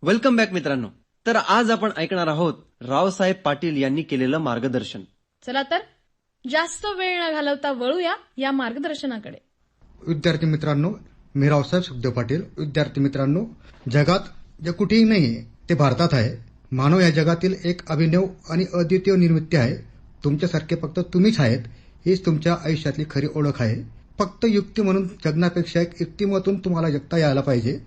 Welcome back मित्रांनो. तर आज आपण ऐकणार आहोत रावसाहेब पाटील यांनी केलेलं मार्गदर्शन. चला तर जास्त वेळ न घालवता वळूया या मार्गदर्शनाकडे. विद्यार्थी मित्रांनो, मी रावसाहेब सुखदेव पाटील. विद्यार्थी मित्रांनो, जगात जे कुठेही नाही ते भारतात आहे. मानव या जगातील एक अभिनव आणि अद्वितीय निर्मिती आहे. तुमच्यासारखे फक्त तुम्हीच आहेत, हीच तुमच्या आयुष्यातली खरी ओळख आहे. फक्त युक्ती म्हणून जगण्यापेक्षा एक युक्तिमतून तुम्हाला जगता यायला पाहिजे.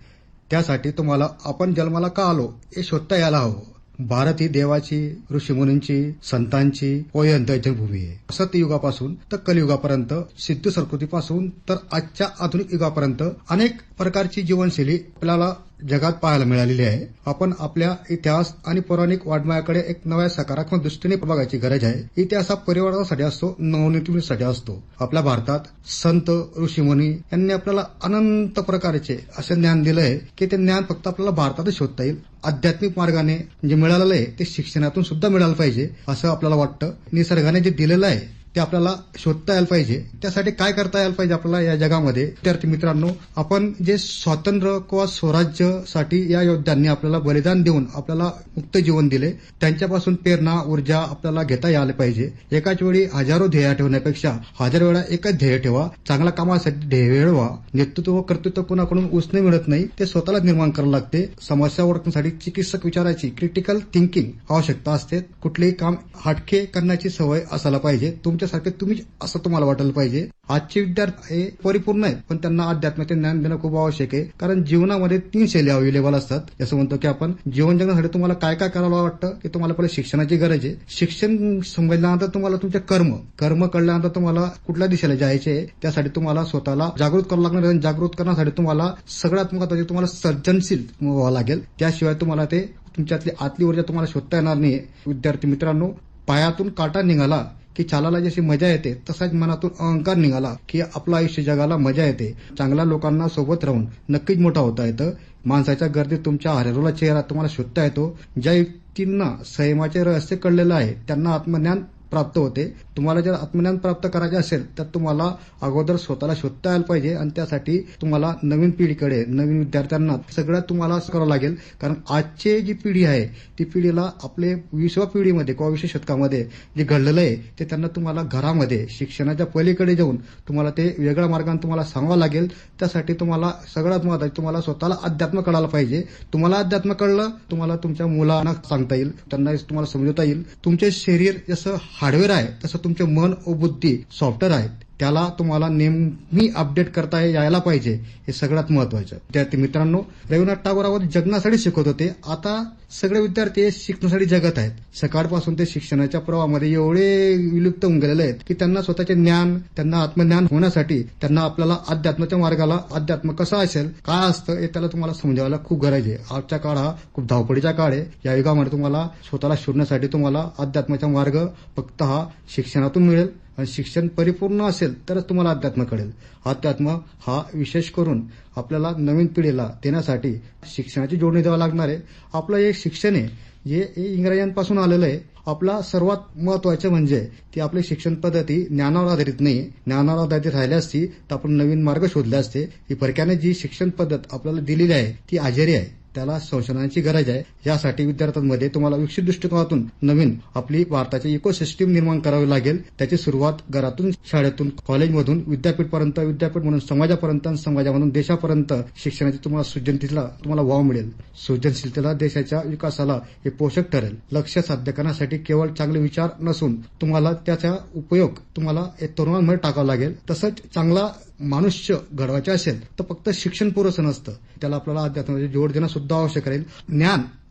त्यासाठी तुम्हाला आपण जन्माला का आलो हे शोधता यायला हवं. भारत ही देवाची, ऋषीमुनींची, संतांची ओयंतची भूमी आहे. सत्ययुगापासून तर कलियुगापर्यंत, सिद्ध संस्कृतीपासून तर आजच्या आधुनिक युगापर्यंत अनेक प्रकारची जीवनशैली आपल्याला जगात पाहायला मिळालेली आहे. आपण आपल्या इतिहास आणि पौराणिक वाङ्मयाकडे एक नव्या सकारात्मक दृष्टीने बघायची गरज आहे. इतिहास हा परिवर्तनासाठी असतो, नवनिर्मितीसाठी असतो. आपल्या भारतात संत ऋषीमुनी यांनी आपल्याला अनंत प्रकारचे असे ज्ञान दिलं आहे की ते ज्ञान फक्त आपल्याला भारतातच शोधता येईल. आध्यात्मिक मार्गाने जे मिळालेलं आहे ते शिक्षणातून सुद्धा मिळालं पाहिजे असं आपल्याला वाटतं. निसर्गाने जे दिलेलं आहे ते आपल्याला शोधता यायला पाहिजे. त्यासाठी काय करता यायला पाहिजे आपल्याला या जगामध्ये. विद्यार्थी मित्रांनो, आपण जे स्वातंत्र्य किंवा स्वराज्यासाठी या योद्ध्यांनी आपल्याला बलिदान देऊन आपल्याला मुक्त जीवन दिले, त्यांच्यापासून प्रेरणा, ऊर्जा आपल्याला घेता यायला पाहिजे. एकाच वेळी हजारो ध्येय ठेवण्यापेक्षा 1000 वेळा एकच ध्येय ठेवा. चांगल्या कामासाठी ध्येय मिळवा. नेतृत्व व कर्तृत्व कुणाकडून उसने मिळत नाही, ते स्वतःला निर्माण करावं लागते. समस्या ओळखण्यासाठी चिकित्सक विचाराची, क्रिटिकल थिंकिंग आवश्यकता असते. कुठलेही काम हटके करण्याची सवय असायला पाहिजे. तुमच्यासारखे तुम्ही असं तुम्हाला वाटायला पाहिजे. आजचे विद्यार्थी हे परिपूर्ण आहेत, पण त्यांना अध्यात्माचे ज्ञान देणं खूप आवश्यक आहे. कारण जीवनामध्ये 3 शैली अवेलेबल असतात. जसं म्हणतो की आपण जीवन जगण्यासाठी तुम्हाला काय काय करावं वाटतं की तुम्हाला पहिले शिक्षणाची गरज आहे. शिक्षण समजल्यानंतर तुम्हाला तुमचे कर्म कळल्यानंतर तुम्हाला कुठल्या दिशेला जायचे आहे, त्यासाठी तुम्हाला स्वतःला जागृत करावं लागणार आहे. जागृत करण्यासाठी तुम्हाला सगळ्यात महत्त्वाचे तुम्हाला सर्जनशील व्हावं लागेल. त्याशिवाय तुम्हाला ते तुमच्यातली आतली ऊर्जा तुम्हाला शोधता येणार नाही. विद्यार्थी मित्रांनो, पायातून काटा निघाला की चालायला जशी मजा येते, तसाच मनातून अहंकार निघाला की आपलं आयुष्य जगाला मजा येते. चांगल्या लोकांना सोबत राहून नक्कीच मोठा होता येतं. माणसाच्या गर्दीत तुमच्या हरवलेला चेहरा तुम्हाला शोधता येतो. ज्या व्यक्तींना संयमाचे रहस्य कळलेलं आहे त्यांना आत्मज्ञान प्राप्त होते. तुम्हाला जर आत्मज्ञान प्राप्त करायचे असेल तर तुम्हाला अगोदर स्वतःला शोधता यायला पाहिजे. आणि त्यासाठी तुम्हाला नवीन पिढीकडे, नवीन विद्यार्थ्यांना सगळ्यात तुम्हाला करावं लागेल. कारण आजची जी पिढी आहे ती पिढीला आपले 20व्या पिढीमध्ये किंवा 20व्या शतकामध्ये जे घडलेलं आहे ते त्यांना तुम्हाला घरामध्ये शिक्षणाच्या पलीकडे जाऊन तुम्हाला ते वेगळ्या मार्गाने तुम्हाला सांगावं लागेल. त्यासाठी तुम्हाला सगळ्यात महत्त्वाचं तुम्हाला स्वतःला अध्यात्म कळायला पाहिजे. तुम्हाला अध्यात्म कळलं, तुम्हाला तुमच्या मुलांना सांगता येईल, त्यांना तुम्हाला समजवता येईल. तुमचे शरीर जसं हार्डवेअर आहे तसं तुमचे मन व बुद्धी सॉफ्टवेअर आहेत. त्याला तुम्हाला नेहमी अपडेट करता यायला पाहिजे. हे सगळ्यात महत्वाचं. विद्यार्थी मित्रांनो, रवींद्रनाथ टागोर जगण्यासाठी शिकवत होते. आता सगळे विद्यार्थी शिकण्यासाठी जगत आहेत. सकाळपासून ते शिक्षणाच्या प्रवाहामध्ये एवढे विलुप्त होऊन गेलेले आहेत की त्यांना स्वतःचे ज्ञान, त्यांना आत्मज्ञान होण्यासाठी त्यांना आपल्याला अध्यात्माच्या मार्गाला, अध्यात्म कसं असेल, काय असतं हे त्याला तुम्हाला समजावायला खूप गरज आहे. आजचा काळ हा खूप धावपळीचा काळ आहे. या युगामध्ये तुम्हाला स्वतःला शोधण्यासाठी तुम्हाला अध्यात्माचा मार्ग फक्त हा शिक्षणातून मिळेल. आणि शिक्षण परिपूर्ण असेल तरच तुम्हाला अध्यात्म कळेल. अध्यात्म हा विशेष करून आपल्याला नवीन पिढीला देण्यासाठी शिक्षणाची जोडणी द्यावी लागणार आहे. आपलं हे शिक्षण आहे जे इंग्रजांपासून आलेलं आहे. आपला सर्वात महत्वाचं म्हणजे ती आपली शिक्षण पद्धती ज्ञानावर आधारित नाही. ज्ञानावर आधारित राहिली असती तर आपण नवीन मार्ग शोधले असते. ही परक्याने जी शिक्षण पद्धत आपल्याला दिलेली आहे ती आजारी आहे. त्याला संशोधनाची गरज आहे. यासाठी विद्यार्थ्यांमध्ये तुम्हाला विकसित दृष्टिकोनातून नवीन आपली भारताची इकोसिस्टीम निर्माण करावी लागेल. त्याची सुरुवात घरातून, शाळेतून, कॉलेजमधून, विद्यापीठपर्यंत, विद्यापीठमधून समाजापर्यंत, समाजामधून देशापर्यंत शिक्षणाची तुम्हाला सृजनशीलतेला तुम्हाला वाव मिळेल. सृजनशीलतेला देशाच्या विकासाला हे पोषक ठरेल. लक्ष्य साध्य करण्यासाठी केवळ चांगले विचार नसून तुम्हाला त्याचा उपयोग तुम्हाला तरुणांमध्ये टाकावा लागेल. तसंच चांगला मनुष्य घडवायचे असेल तर फक्त शिक्षण पुरेसं नसतं. त्याला आपल्याला अध्यात्माची जोड देणं सुद्धा आवश्यक राहील.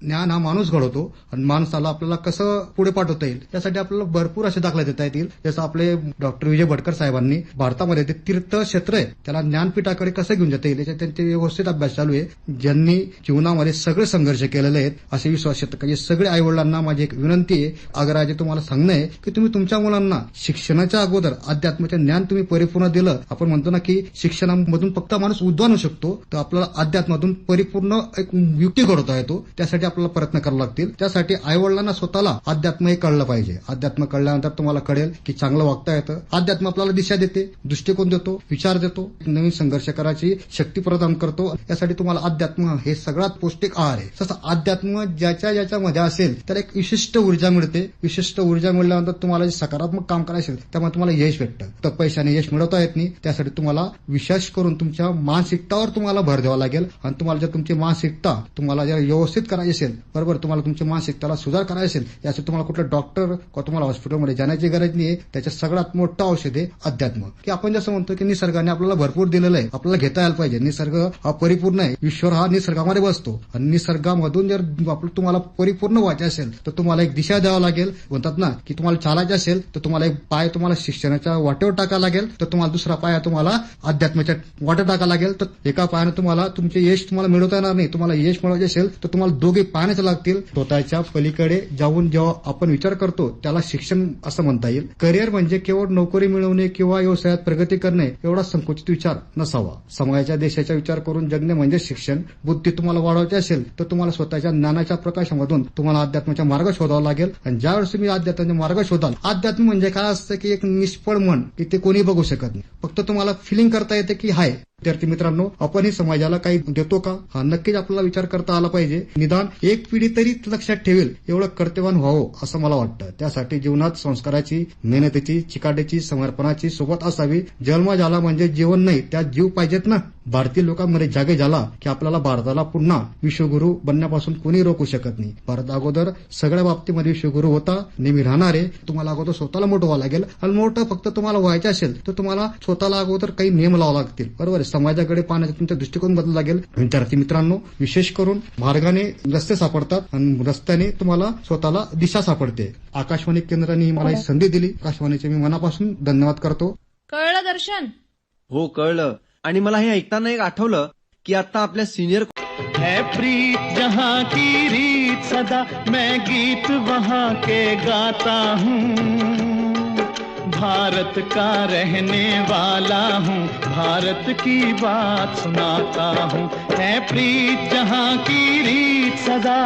ज्ञान हा माणूस घडवतो आणि माणसाला आपल्याला कसं पुढे पाठवता येईल त्यासाठी आपल्याला भरपूर असे दाखले देता येतील. जसं आपले डॉक्टर विजय भटकर साहेबांनी भारतामध्ये ते तीर्थक्षेत्र आहे त्याला ज्ञानपीठाकडे कसं घेऊन जाता येईल याचा त्यांचे व्यवस्थित अभ्यास चालू आहे. ज्यांनी जीवनामध्ये सगळे संघर्ष केलेले आहेत असे विश्वास सगळे आई वडिलांना माझी एक विनंती आहे, आग्रह आहे, तुम्हाला सांगणं आहे की तुम्ही तुमच्या मुलांना शिक्षणाच्या अगोदर अध्यात्माचे ज्ञान तुम्ही परिपूर्ण दिलं. आपण म्हणतो ना की शिक्षणामधून फक्त माणूस उद्वान होऊ शकतो, तर आपल्याला अध्यात्मातून परिपूर्ण एक युक्ती घडवता येतो. त्यासाठी आपल्याला प्रयत्न करावे लागतील. त्यासाठी आईवडिलांना स्वतःला अध्यात्म हे कळलं पाहिजे. अध्यात्म कळल्यानंतर तुम्हाला कळेल की चांगलं वागता येतं. अध्यात्म आपल्याला दिशा देते, दृष्टिकोन देतो, विचार देतो, नवीन संघर्ष करायची शक्ती प्रदान करतो. यासाठी तुम्हाला अध्यात्म हे सगळ्यात पौष्टिक आहार आहे. तसं अध्यात्म ज्याच्यामध्ये असेल त्याला एक विशिष्ट ऊर्जा मिळते. विशिष्ट ऊर्जा मिळाल्यानंतर तुम्हाला जे सकारात्मक काम करायचं त्यामुळे तुम्हाला यश भेटतं. तर पैशाने यश मिळवता येत नाही. त्यासाठी तुम्हाला विशेष करून तुमच्या मानसिकतावर तुम्हाला भर द्यावा लागेल. आणि तुम्हाला जर तुमची मानसिकता तुम्हाला जर व्यवस्थित करायची असेल, बरोबर, तुम्हाला तुमच्या मानसिकताला सुधार करायचा असेल, यासाठी तुम्हाला कुठलं डॉक्टर किंवा तुम्हाला हॉस्पिटलमध्ये जाण्याची गरज नाहीये. त्याच्या सगळ्यात मोठं औषध आहे अध्यात्म. की आपण जसं म्हणतो की निसर्गाने आपल्याला भरपूर दिलेलं आहे, आपल्याला घेता यायला पाहिजे. निसर्ग हा परिपूर्ण आहे. ईश्वर हा निसर्गामध्ये बसतो आणि निसर्गामधून जर तुम्हाला परिपूर्ण व्हायचे असेल तर तुम्हाला एक दिशा द्यावा लागेल. म्हणतात ना की तुम्हाला चालायचे असेल तर तुम्हाला एक पाय तुम्हाला शिक्षणाच्या वाटेवर टाकावा लागेल, तर तुम्हाला दुसरा पाय तुम्हाला अध्यात्माच्या वाटेवर टाकावा लागेल. तर एका पायाने तुम्हाला तुमचे यश तुम्हाला मिळवता येणार नाही. तुम्हाला यश मिळवायचे असेल तर तुम्हाला दोघे पाण्याचे लागतील. स्वतःच्या पलीकडे जाऊन जेव्हा आपण विचार करतो त्याला शिक्षण असं म्हणता येईल. करिअर म्हणजे केवळ नोकरी मिळवणे किंवा व्यवसायात प्रगती करणे एवढा संकुचित विचार नसावा. समाजाच्या देशाचा विचार करून जगणे म्हणजे शिक्षण. बुद्धी तुम्हाला वाढवायची असेल तर तुम्हाला स्वतःच्या ज्ञानाच्या प्रकाशामधून तुम्हाला अध्यात्माचा मार्ग शोधावा लागेल. आणि ज्यावेळेस तुम्ही अध्यात्माचा मार्ग शोधाल, अध्यात्म म्हणजे काय असतं की एक निष्फळ मन की ते कोणी बघू शकत नाही. फक्त तुम्हाला फिलिंग करता येते की हाय. विद्यार्थी मित्रांनो, आपणही समाजाला काही देतो का, हा नक्कीच आपल्याला विचार करता आला पाहिजे. निदान एक पिढी तरी लक्षात ठेवेल एवढं कर्तव्यवान व्हावं असं मला वाटतं. त्यासाठी जीवनात संस्काराची, मेहनतीची, चिकाटीची, समर्पणाची सोबत असावी. जन्म झाला म्हणजे जीवन नाही, त्यात जीव पाहिजेत ना. भारतीय लोकांमध्ये जागे झाला की आपल्याला भारताला पुन्हा विश्वगुरू बनण्यापासून कोणी रोखू शकत नाही. भारत अगोदर सगळ्या बाबतीमध्ये विश्वगुरू होता, नेहमी राहणार आहे. तुम्हाला अगोदर स्वतःला मोठं व्हावं लागेल. आणि मोठं फक्त तुम्हाला व्हायचं असेल तर तुम्हाला स्वतःला अगोदर काही नियम लावावे लागतील, बरोबर. समाजाकडे पाहण्याचा तुमचा दृष्टिकोन बदलला लागेल. विद्यार्थी मित्रांनो, विशेष करून मार्गाने रस्ते सापडतात आणि रस्त्याने तुम्हाला स्वतःला दिशा सापडते. आकाशवाणी केंद्राने मला ही संधी दिली. आकाशवाणीचे मी मनापासून धन्यवाद करतो. कळलं दर्शन? हो, कळलं. आणि मला हे ऐकताना एक आठवलं की आता आपल्या सिनियर है प्रीत जहाँ की रीत सदा, मैं गीत वहाँ के गाता हूँ. भारत का रहने वाला हूँ, भारत की बात सुनाता हूँ. है प्रीत जहाँ की रीत सदा.